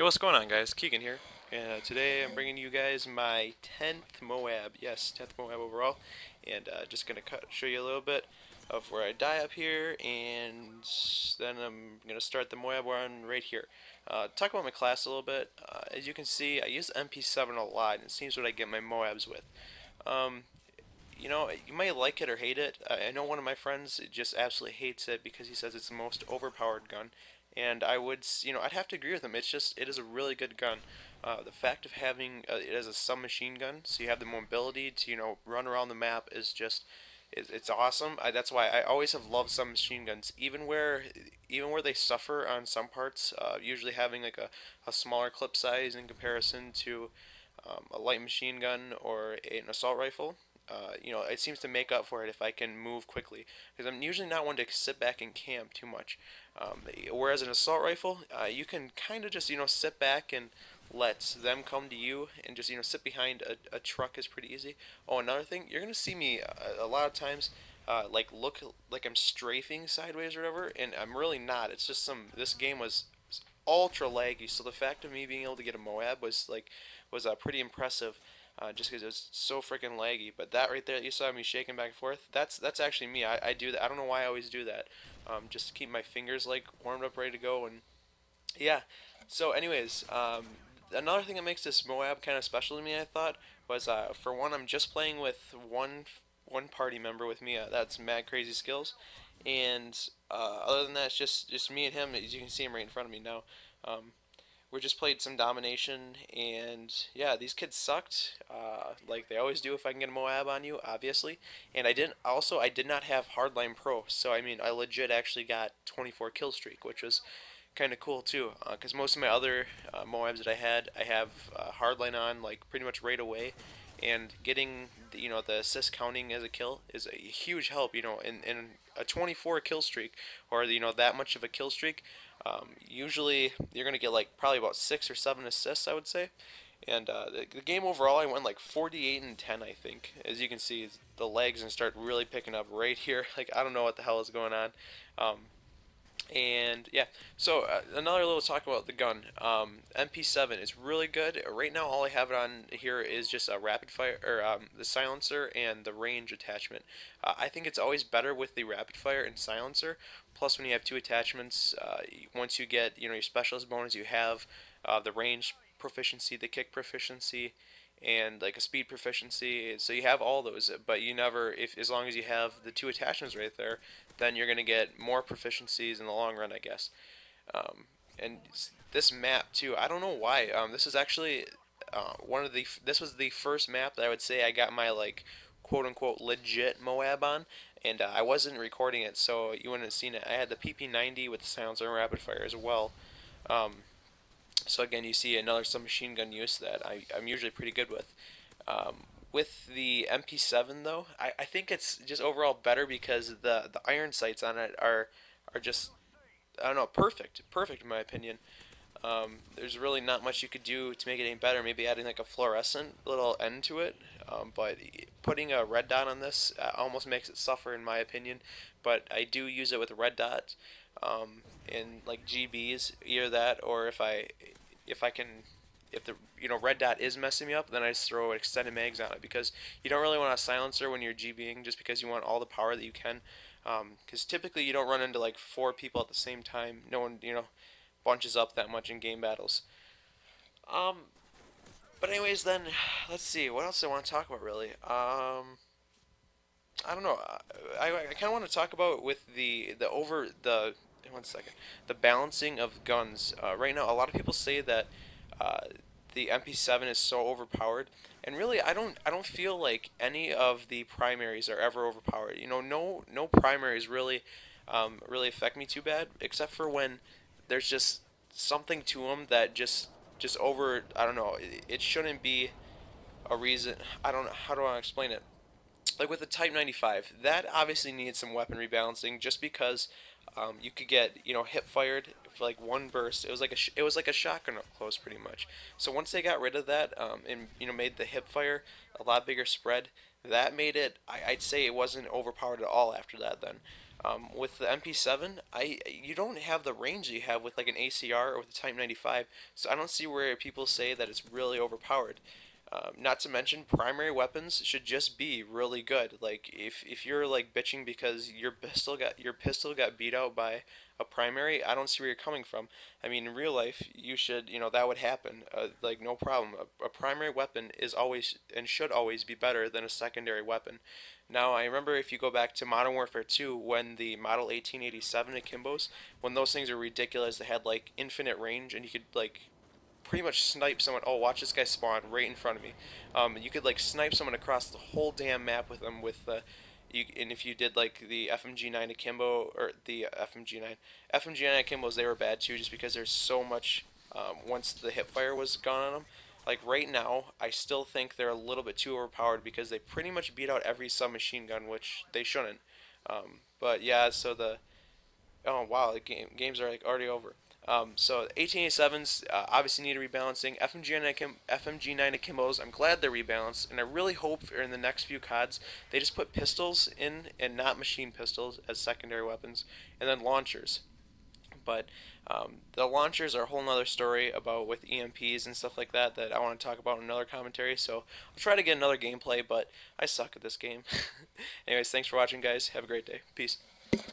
Yo, what's going on, guys? Keegan here, and today I'm bringing you guys my 10th MOAB. Yes, 10th MOAB overall, and just gonna show you a little bit of where I die up here, and then I'm gonna start the MOAB run right here. Talk about my class a little bit. As you can see, I use MP7 a lot, and it seems what I get my MOABs with. Um, you might like it or hate it. I know one of my friends just absolutely hates it because he says it's the most overpowered gun, and I'd have to agree with him. It is a really good gun. The fact of having it as a submachine gun, so you have the mobility to, run around the map is just, it's awesome. That's why I always have loved submachine guns, even where they suffer on some parts. Usually having like a smaller clip size in comparison to a light machine gun or an assault rifle. It seems to make up for it if I can move quickly, because I'm usually not one to sit back and camp too much. Whereas an assault rifle, you can kind of just sit back and let them come to you, and just sit behind a truck is pretty easy. Oh, another thing, you're gonna see me a lot of times. Like look like I'm strafing sideways or whatever, and I'm really not. It's just this game was ultra laggy, so the fact of me being able to get a MOAB was pretty impressive, just because it was so freaking laggy. But that right there, that you saw me shaking back and forth, that's actually me. I do that. I don't know why I always do that, just to keep my fingers like warmed up, ready to go, and yeah. So, anyways, another thing that makes this MOAB kind of special to me, I thought, was for one, I'm just playing with one party member with me. That's Mad Crazy Skills, and other than that, it's just me and him. As you can see him right in front of me now. Um, we just played some domination, and yeah, these kids sucked, like they always do if I can get a MOAB on you, obviously. And I did not have Hardline Pro, so I mean, I legit actually got 24 kill streak, which was kind of cool too, because most of my other MOABs that I have Hardline on like pretty much right away, and getting the assist counting as a kill is a huge help. In a 24 kill streak, or that much of a kill streak, usually you're gonna get like probably about 6 or 7 assists, I would say. And the game overall, I went like 48 and 10, I think. As you can see, the legs and start really picking up right here. Like I don't know what the hell is going on. Um, and yeah, so another little talk about the gun. MP7 is really good. Right now, all I have it on here is just a rapid fire, or the silencer and the range attachment. I think it's always better with the rapid fire and silencer. Plus, when you have two attachments, once you get your specialist bonus, you have the range proficiency, the kick proficiency, and like a speed proficiency. So you have all those, but you never, if as long as you have the two attachments right there, then you're gonna get more proficiencies in the long run, I guess. And this map too, I don't know why. This is actually this was the first map that I would say I got my like quote unquote legit MOAB on, and I wasn't recording it, so you wouldn't have seen it. I had the PP90 with the silencer and rapid fire as well. Um, so again, you see another submachine gun use that I'm usually pretty good with. With the MP7 though, I think it's just overall better because the iron sights on it are just, I don't know, perfect in my opinion. There's really not much you could do to make it any better. Maybe adding like a fluorescent little end to it, but putting a red dot on this almost makes it suffer in my opinion. But I do use it with a red dot, in like GBs, either that or if I can, if the red dot is messing me up, then I just throw extended mags on it, because you don't really want a silencer when you're GBing, just because you want all the power that you can. Because typically you don't run into like four people at the same time. No one bunches up that much in game battles. Um, but anyways, then let's see what else I want to talk about really. I don't know. I kind of want to talk about with the over the one second, the balancing of guns. Right now, a lot of people say that uh, the MP7 is so overpowered, and really, I don't feel like any of the primaries are ever overpowered. No primaries really affect me too bad, except for when there's just something to them that just over. I don't know. It shouldn't be a reason. I don't know how do I explain it. Like with the Type 95, that obviously needs some weapon rebalancing, just because you could get hip fired for like one burst. It was like a shotgun up close pretty much. So once they got rid of that, and made the hip fire a lot bigger spread, that made it. I'd say it wasn't overpowered at all after that then. With the MP7, you don't have the range you have with like an ACR or with the Type 95, so I don't see where people say that it's really overpowered. Not to mention, primary weapons should just be really good. Like if you're like bitching because your pistol got beat out by a primary, I don't see where you're coming from. I mean, in real life, you should that would happen. Like no problem. A primary weapon is always and should always be better than a secondary weapon. Now, I remember if you go back to Modern Warfare 2, when the Model 1887 Akimbos, when those things were ridiculous, they had like infinite range, and you could like pretty much snipe someone. Oh, watch this guy spawn right in front of me. You could like snipe someone across the whole damn map with them with and if you did like the FMG9 Akimbo or the FMG9 Akimbos, they were bad too, just because there's so much. Once the hipfire was gone on them, like right now, I still think they're a little bit too overpowered because they pretty much beat out every submachine gun, which they shouldn't. But yeah, so the oh wow, the games are like already over. So 1887s obviously need a rebalancing. FMG9 Akimbos, I'm glad they're rebalanced, and I really hope in the next few CODs they just put pistols in and not machine pistols as secondary weapons, and then launchers. But the launchers are a whole nother story about with EMPs and stuff like that that I want to talk about in another commentary. So I'll try to get another gameplay, but I suck at this game. Anyways, thanks for watching, guys. Have a great day. Peace.